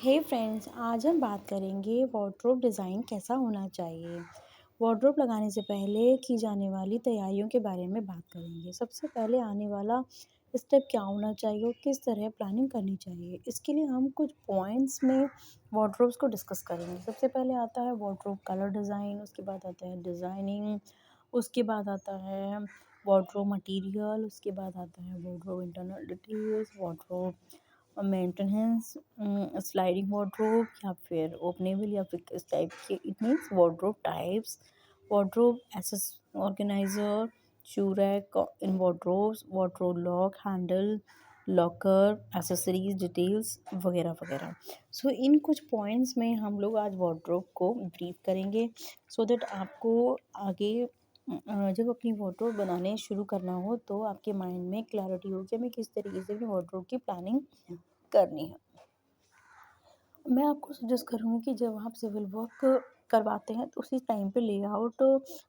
हे friends, आज हम बात करेंगे वार्डरोब डिज़ाइन कैसा होना चाहिए। वार्डरोब लगाने से पहले की जाने वाली तैयारियों के बारे में बात करेंगे। सबसे पहले आने वाला स्टेप क्या होना चाहिए और किस तरह प्लानिंग करनी चाहिए। इसके लिए हम कुछ पॉइंट्स में वार्डरोब्स को डिस्कस करेंगे। सबसे पहले आता है वार्डरोब कलर डिज़ाइन, उसके बाद आता है डिज़ाइनिंग, उसके बाद आता है वार्डरोब मटेरियल, उसके बाद आता है wardrobe internal details, wardrobe maintenance, sliding wardrobe या फिर ओपनेबल या फिर किस टाइप के। It means wardrobe types, wardrobe access organiser, shoe rack in wardrobes, wardrobe lock handle, locker, accessories details वगैरह वगैरह। सो इन कुछ पॉइंट्स में हम लोग आज वार्डरोब को ब्रीफ करेंगे सो दैट आपको आगे जब अपनी वार्डरोब बनाने शुरू करना हो तो आपके माइंड में क्लैरिटी हो कि हमें किस तरीके से अपनी वार्डरोब की प्लानिंग करनी है। मैं आपको सजेस्ट करूँगी कि जब आप सिविल वर्क करवाते हैं तो उसी टाइम पे लेआउट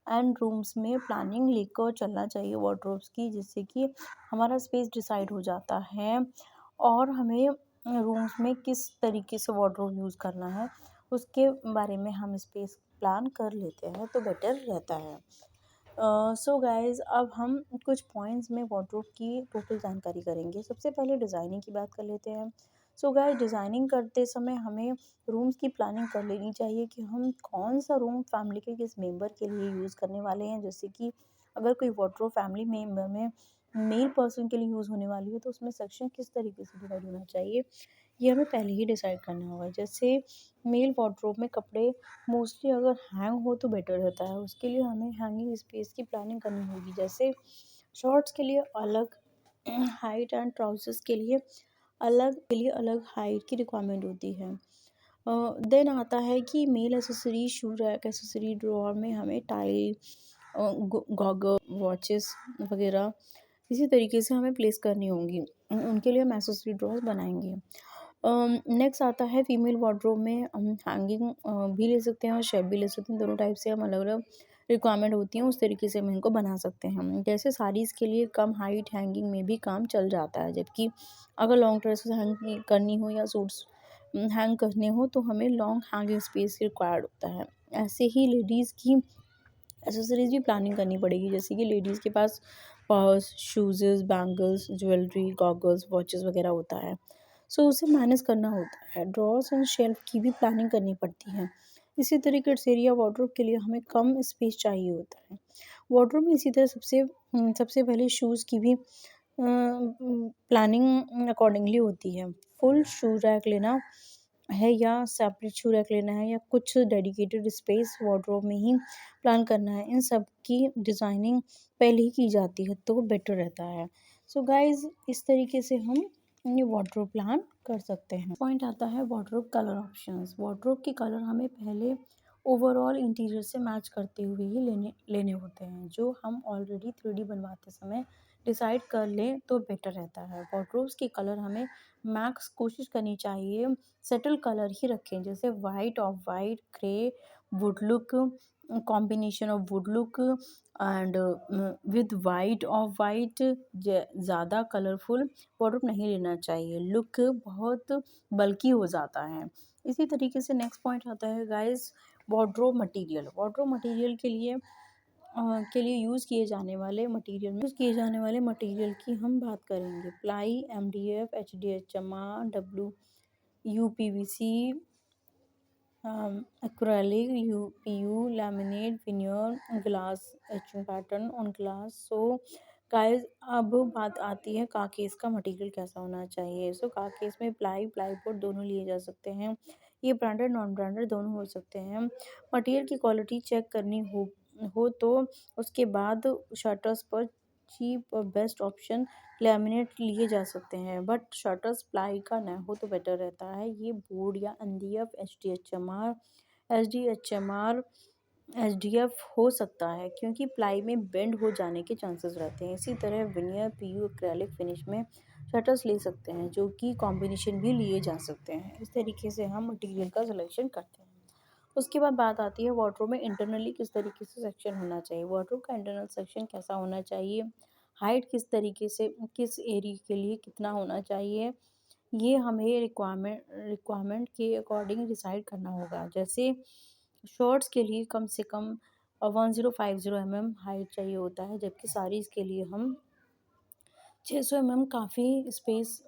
एंड रूम्स में प्लानिंग लेकर चलना चाहिए वार्डरोब्स की, जिससे कि हमारा स्पेस डिसाइड हो जाता है और हमें रूम्स में किस तरीके से वार्डरोब यूज़ करना है उसके बारे में हम स्पेस प्लान कर लेते हैं तो बेटर रहता है। सो गाइज़, अब हम कुछ पॉइंट्स में वार्डरोब की टोटल जानकारी करेंगे। सबसे पहले डिज़ाइनिंग की बात कर लेते हैं। सो गाइज़, डिज़ाइनिंग करते समय हमें रूम्स की प्लानिंग कर लेनी चाहिए कि हम कौन सा रूम फैमिली के किस मेंबर के लिए यूज़ करने वाले हैं। जैसे कि अगर कोई वार्डरोब फैमिली मेंबर में मेल पर्सन के लिए यूज़ होने वाली है तो उसमें सेक्शन किस तरीके से डिवाइड होना चाहिए, ये हमें पहले ही डिसाइड करना होगा। जैसे मेल वार्डरोब में कपड़े मोस्टली अगर हैंग हो तो बेटर रहता है, उसके लिए हमें हैंगिंग स्पेस की प्लानिंग करनी होगी। जैसे शॉर्ट्स के लिए अलग हाइट एंड ट्राउजर्स के लिए अलग हाइट की रिक्वायरमेंट होती है। देन आता है कि male accessory, shoe rack, accessory drawer में हमें टाई, गॉगल, वॉचेस वगैरह इसी तरीके से हमें प्लेस करनी होंगी। उनके लिए हम एसेसरी ड्रॉअर बनाएंगे। नेक्स्ट आता है फीमेल वार्डरोब में हम हैंगिंग भी ले सकते हैं और शेप भी ले सकते हैं। दोनों टाइप से हम अलग अलग रिक्वायरमेंट होती हैं उस तरीके से हम इनको बना सकते हैं। जैसे साड़ीज़ के लिए कम हाइट हैंगिंग में भी काम चल जाता है, जबकि अगर लॉन्ग ड्रेसेस हैंग करनी हो या सूट्स हैंग करने हो तो हमें लॉन्ग हैंगिंग स्पेस रिक्वायर्ड होता है। ऐसे ही लेडीज़ की एक्सेसरीज़ भी प्लानिंग करनी पड़ेगी। जैसे कि लेडीज़ के पास purse, shoes, bangles, jewellery, goggles, watches वगैरह होता है। सो उसे मैनेज करना होता है। ड्रॉर्स एंड शेल्फ की भी प्लानिंग करनी पड़ती है। इसी तरह किड्स वार्डरोब के लिए हमें कम स्पेस चाहिए होता है। वार्डरोब में इसी तरह सबसे पहले शूज़ की भी प्लानिंग अकॉर्डिंगली होती है। फुल शू रैक लेना है या सेपरेट शू रैक लेना है या कुछ डेडिकेटेड स्पेस वार्डरोब में ही प्लान करना है, इन सब की डिज़ाइनिंग पहले ही की जाती है तो बेटर रहता है। सो गाइज़, इस तरीके से हम ये वार्डरोब प्लान कर सकते हैं। पॉइंट आता है वार्डरोब कलर ऑप्शंस। वार्डरोब के कलर हमें पहले ओवरऑल इंटीरियर से मैच करते हुए ही लेने लेने होते हैं, जो हम ऑलरेडी 3D बनवाते समय डिसाइड कर लें तो बेटर रहता है। वार्डरोब्स के कलर हमें मैक्स कोशिश करनी चाहिए सेटल कलर ही रखें। जैसे white, of white, grey, would look, combination of would look and with white, of white. ज़्यादा कलरफुल वार्डरोब नहीं लेना चाहिए, लुक बहुत बल्की हो जाता है। इसी तरीके से नेक्स्ट पॉइंट आता है guys wardrobe material. Wardrobe material के लिए यूज़ किए जाने वाले मटेरियल की हम बात करेंगे। Ply, MDF, HDHMR, WPVC, acrylic, PU, laminate, veneer, glass, etching pattern on glass. So guys, अब बात आती है काकेस का मटेरियल कैसा होना चाहिए। सो काकेस में प्लाईवुड दोनों लिए जा सकते हैं। ये ब्रांडेड नॉन ब्रांडेड दोनों हो सकते हैं। मटेरियल की क्वालिटी चेक करनी हो तो उसके बाद शटर्स पर चीप और बेस्ट ऑप्शन लैमिनेट लिए जा सकते हैं, बट शटर्स प्लाई का न हो तो बेटर रहता है। ये बोर्ड या MDF, HDHMR, SDF हो सकता है क्योंकि प्लाई में बेंड हो जाने के चांसेस रहते हैं। इसी तरह विनियर, PU, एक्रेलिक फिनिश में शटर्स ले सकते हैं, जो कि कॉम्बिनेशन भी लिए जा सकते हैं। इस तरीके से हम मटेरियल का सिलेक्शन करते हैं। उसके बाद बात आती है वार्डरोब में इंटरनली किस तरीके से सेक्शन होना चाहिए। वार्डरोब का इंटरनल सेक्शन कैसा होना चाहिए, हाइट किस तरीके से किस एरिया के लिए कितना होना चाहिए, ये हमें रिक्वायरमेंट के अकॉर्डिंग डिसाइड करना होगा। जैसे शॉर्ट्स के लिए कम से कम 1050 हाइट चाहिए होता है, जबकि साड़ीज़ के लिए हम 600 काफ़ी स्पेस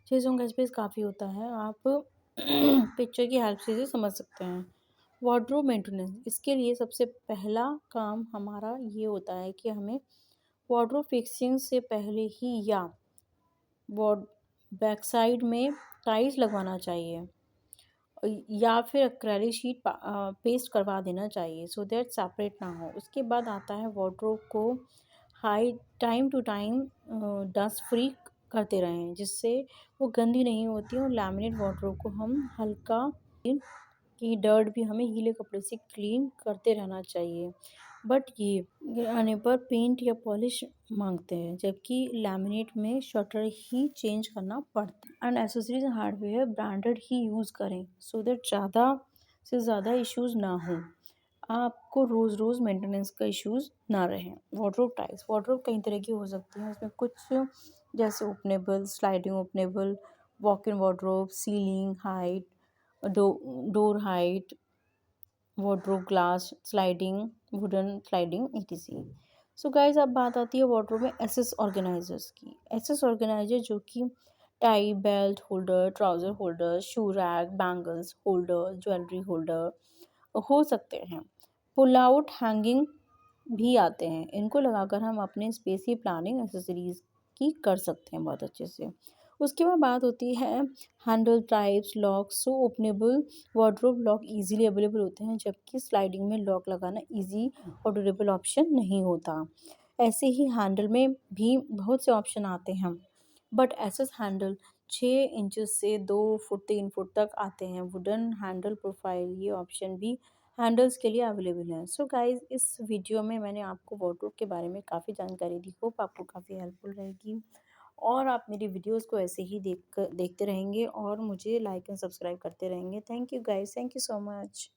600 का स्पेस काफ़ी होता है। आप पिक्चर की हेल्प से इसे समझ सकते हैं। वार्डरोब मेंटेनेंस, इसके लिए सबसे पहला काम हमारा ये होता है कि हमें वार्डरोब फिक्सिंग से पहले ही या वार्ड बैक साइड में टाइल्स लगवाना चाहिए, या फिर एक्रेलिक शीट पेस्ट करवा देना चाहिए सो दैट सेपरेट ना हो। उसके बाद आता है वार्डरोब को high time to time dust free करते रहें, जिससे वो गंदी नहीं होती। और लैमिनेट वार्डरोब को हम हल्का की डर्ट भी हमें गीले कपड़े से क्लीन करते रहना चाहिए। बट ये आने पर पेंट या पॉलिश मांगते हैं, जबकि लैमिनेट में शटर ही चेंज करना पड़ता है। And accessories and hardware branded he use करें सो दैट ज़्यादा से ज़्यादा इश्यूज़ ना हो, आपको रोज़ रोज़ मेंटेनेंस का इश्यूज़ ना रहें। वार्डरोब टाइल्स, वार्डरोब कई तरह की हो सकती हैं। इसमें कुछ जैसे openable, sliding openable, walk in wardrobe, ceiling height, door height, wardrobe glass sliding, wooden sliding etc। So guys अब बात आती है वार्डरोब में एसेस ऑर्गेनाइजर्स की। एसेस ऑर्गेनाइजर जो कि tie, belt holder, trouser holder, shoe rack, bangles holder, jewellery holder हो सकते हैं। पुल आउट हैंगिंग भी आते हैं। इनको लगाकर हम अपने स्पेस की प्लानिंग एक्सेसरीज की कर सकते हैं बहुत अच्छे से। उसके बाद बात होती है handle types locks. So openable wardrobe lock easily available होते हैं, जबकि स्लाइडिंग में लॉक लगाना इजी और ड्यूरेबल ऑप्शन नहीं होता। ऐसे ही हैंडल में भी बहुत से ऑप्शन आते हैं, बट एसएस हैंडल 6 इंचेस से 2 फुट 3 फुट तक आते हैं। वुडन हैंडल प्रोफाइल, ये ऑप्शन भी हैंडल्स के लिए अवेलेबल हैं। सो गाइज इस वीडियो में मैंने आपको वार्डरोब के बारे में काफ़ी जानकारी दी। होप आपको काफ़ी हेल्पफुल रहेगी, और आप मेरी वीडियोस को ऐसे ही देखते रहेंगे और मुझे लाइक एंड सब्सक्राइब करते रहेंगे। Thank you guys, thank you so much.